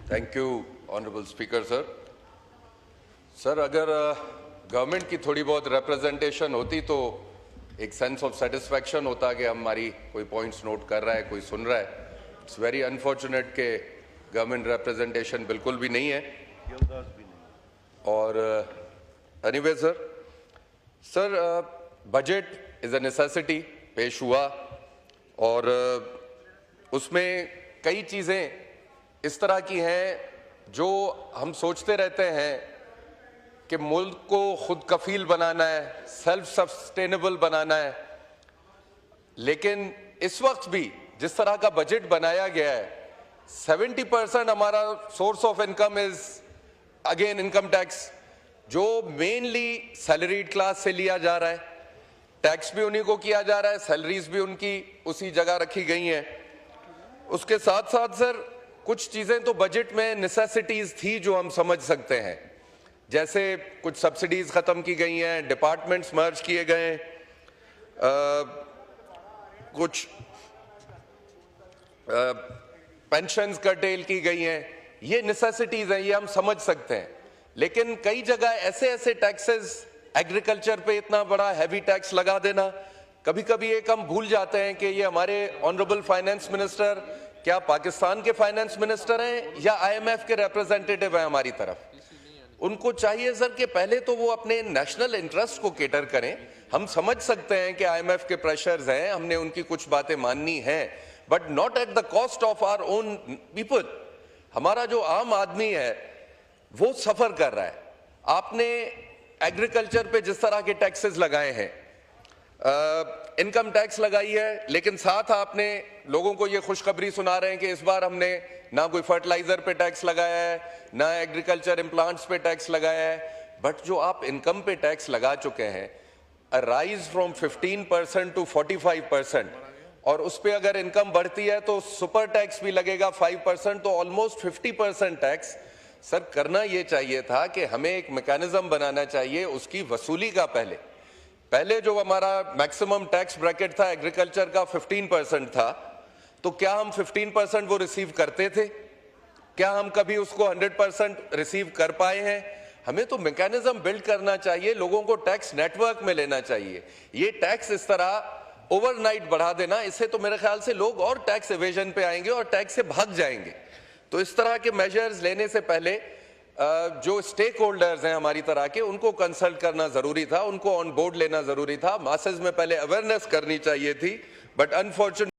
Thank you honourable speaker sir. Sir, अगर government की थोड़ी बहुत रिप्रेजेंटेशन होती तो एक सेंस ऑफ सेटिस्फैक्शन होता कि हमारी कोई पॉइंट्स नोट कर रहा है, कोई सुन रहा है। इट्स वेरी अनफॉर्चुनेट कि गवर्नमेंट रिप्रेजेंटेशन बिल्कुल भी नहीं है। और anyway sir, budget is a necessity पेश हुआ और उसमें कई चीज़ें इस तरह की हैं जो हम सोचते रहते हैं कि मुल्क को खुद कफील बनाना है, सेल्फ सस्टेनेबल बनाना है, लेकिन इस वक्त भी जिस तरह का बजट बनाया गया है 70% हमारा source of income is again income tax, जो मेनली सैलरीड क्लास से लिया जा रहा है। टैक्स भी उन्हीं को किया जा रहा है, सैलरीज भी उनकी उसी जगह रखी गई हैं। उसके साथ साथ सर कुछ चीज़ें तो बजट में नेसेसिटीज़ थी जो हम समझ सकते हैं, जैसे कुछ सब्सिडीज़ ख़त्म की गई हैं, डिपार्टमेंट्स मर्ज किए गए हैं, कुछ पेंशन्स कर्टेल की गई हैं। ये नेसेसिटीज़ हैं, ये हम समझ सकते हैं। लेकिन कई जगह ऐसे टैक्सेस, एग्रीकल्चर पे इतना बड़ा हैवी टैक्स लगा देना, कभी कभी एक हम भूल जाते हैं कि ये हमारे ऑनरेबल फाइनेंस मिनिस्टर क्या पाकिस्तान के फाइनेंस मिनिस्टर हैं या IMF के रिप्रेजेंटेटिव हैं हमारी तरफ। उनको चाहिए सर कि पहले तो वो अपने नेशनल इंटरेस्ट को केटर करें। हम समझ सकते हैं कि IMF के प्रेशर्स हैं, हमने उनकी कुछ बातें माननी हैं, but not at the cost of our own people. हमारा जो आम आदमी है वो सफर कर रहा है। आपने एग्रीकल्चर पे जिस तरह के टैक्सेस लगाए हैं, इनकम टैक्स लगाई है, लेकिन साथ आपने लोगों को ये खुशखबरी सुना रहे हैं कि इस बार हमने ना कोई फर्टिलाइजर पे टैक्स लगाया है, ना एग्रीकल्चर इम्प्लांट्स पे टैक्स लगाया है। बट जो आप इनकम पे टैक्स लगा चुके हैं, अ राइज फ्रॉम 15% टू 45%, और उस पर अगर इनकम बढ़ती है तो सुपर टैक्स भी लगेगा 5%, तो ऑलमोस्ट 50% टैक्स। सर, करना ये चाहिए था कि हमें एक मैकेनिज्म बनाना चाहिए उसकी वसूली का। पहले जो हमारा मैक्सिमम टैक्स ब्रैकेट था एग्रीकल्चर का 15% था, तो क्या हम 15% वो रिसीव करते थे? क्या हम कभी उसको 100% रिसीव कर पाए हैं? हमें तो मैकेनिज्म बिल्ड करना चाहिए, लोगों को टैक्स नेटवर्क में लेना चाहिए। ये टैक्स इस तरह ओवरनाइट बढ़ा देना, इससे तो मेरे ख्याल से लोग और टैक्स एवेजन पे आएंगे और टैक्स से भाग जाएंगे। तो इस तरह के मेजर्स लेने से पहले जो स्टेक होल्डर्स हैं हमारी तरह के, उनको कंसल्ट करना जरूरी था, उनको ऑन बोर्ड लेना जरूरी था। मासेस में पहले अवेयरनेस करनी चाहिए थी, बट अनफॉर्चुनेटली